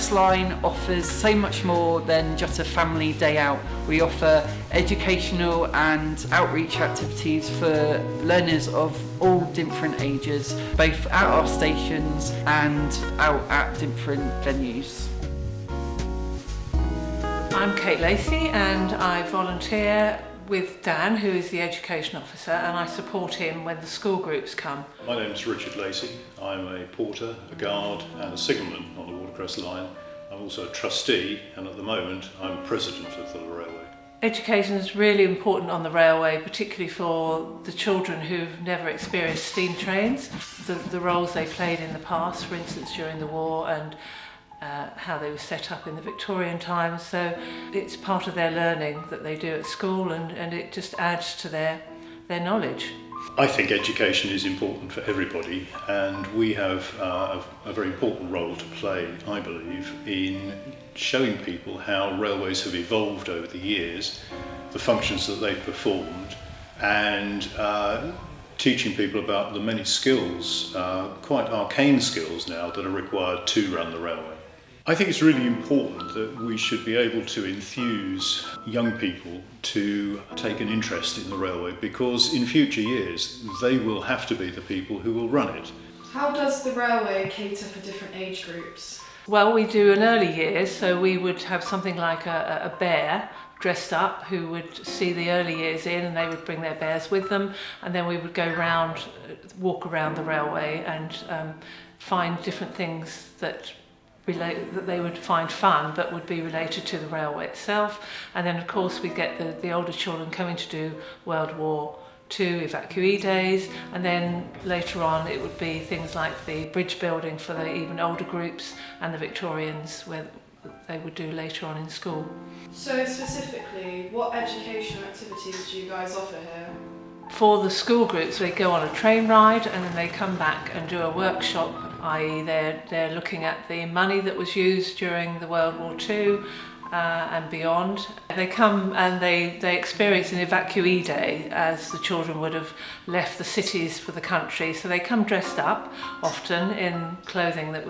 Watercress Line offers so much more than just a family day out. We offer educational and outreach activities for learners of all different ages, both at our stations and out at different venues. I'm Kate Lacey and I volunteer with Dan, who is the Education Officer, and I support him when the school groups come. My name's Richard Lacey. I'm a porter, a guard and a signalman on the Watercress Line. I'm also a trustee, and at the moment I'm president of the railway. Education is really important on the railway, particularly for the children who've never experienced steam trains. The roles they played in the past, for instance during the war, and how they were set up in the Victorian times. So it's part of their learning that they do at school, and it just adds to their knowledge. I think education is important for everybody, and we have a very important role to play, I believe, in showing people how railways have evolved over the years, the functions that they've performed, and teaching people about the many skills, quite arcane skills now, that are required to run the railway. I think it's really important that we should be able to enthuse young people to take an interest in the railway, because in future years they will have to be the people who will run it. How does the railway cater for different age groups? Well, we do in early years, so we would have something like a bear dressed up who would see the early years in, and they would bring their bears with them, and then we would go round, walk around the railway and find different things that they would find fun but would be related to the railway itself. And then of course we get the older children coming to do World War II evacuee days, and then later on it would be things like the bridge building for the even older groups, and the Victorians, where they would do later on in school. So specifically, what educational activities do you guys offer here? For the school groups, they go on a train ride and then they come back and do a workshop, i.e. they're looking at the money that was used during the World War II and beyond. They come and they experience an evacuee day, as the children would have left the cities for the country. So they come dressed up, often in clothing that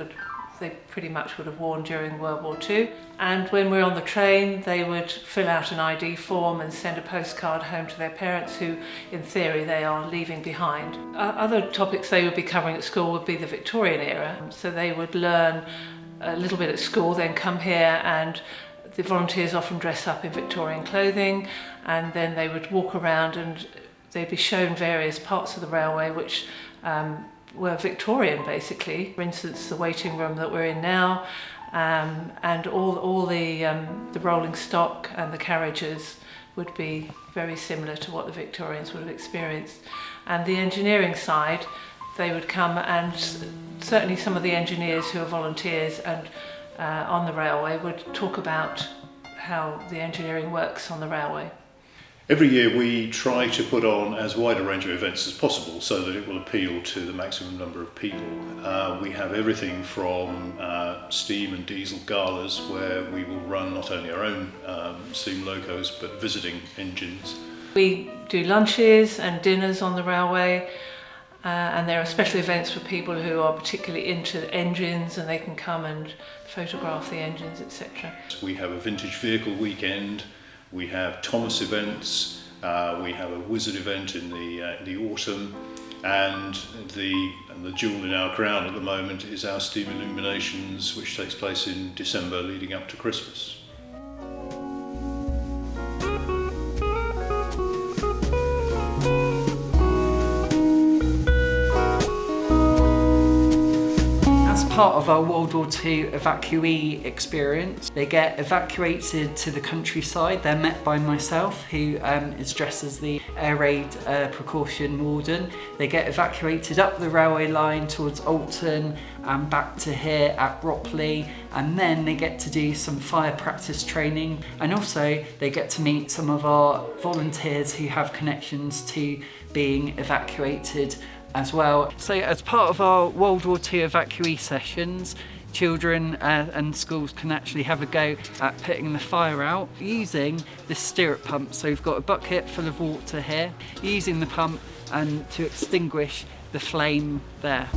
they pretty much would have worn during World War II. And when we're on the train, they would fill out an ID form and send a postcard home to their parents, who, in theory, they are leaving behind. Other topics they would be covering at school would be the Victorian era. So they would learn a little bit at school, then come here, and the volunteers often dress up in Victorian clothing, and then they would walk around and they'd be shown various parts of the railway which were Victorian, basically. For instance, the waiting room that we're in now, and all the rolling stock and the carriages would be very similar to what the Victorians would have experienced. And the engineering side, they would come, and certainly some of the engineers who are volunteers and on the railway would talk about how the engineering works on the railway. Every year we try to put on as wide a range of events as possible so that it will appeal to the maximum number of people. We have everything from steam and diesel galas, where we will run not only our own steam locos but visiting engines. We do lunches and dinners on the railway, and there are special events for people who are particularly into engines, and they can come and photograph the engines, etc. We have a vintage vehicle weekend. We have Thomas events, we have a wizard event in the autumn, and the jewel in our crown at the moment is our steam illuminations, which takes place in December leading up to Christmas. Part of our World War II evacuee experience. They get evacuated to the countryside. They're met by myself, who is dressed as the air raid precaution warden. They get evacuated up the railway line towards Alton and back to here at Ropley, and then they get to do some fire practice training, and also they get to meet some of our volunteers who have connections to being evacuated as well. So as part of our World War II evacuee sessions, children and schools can actually have a go at putting the fire out using this stirrup pump. So we've got a bucket full of water here, using the pump and to extinguish the flame there.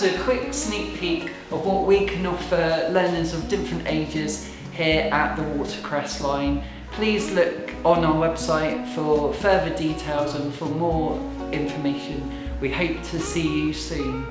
a quick sneak peek of what we can offer learners of different ages here at the Watercress Line. Please look on our website for further details and for more information. We hope to see you soon.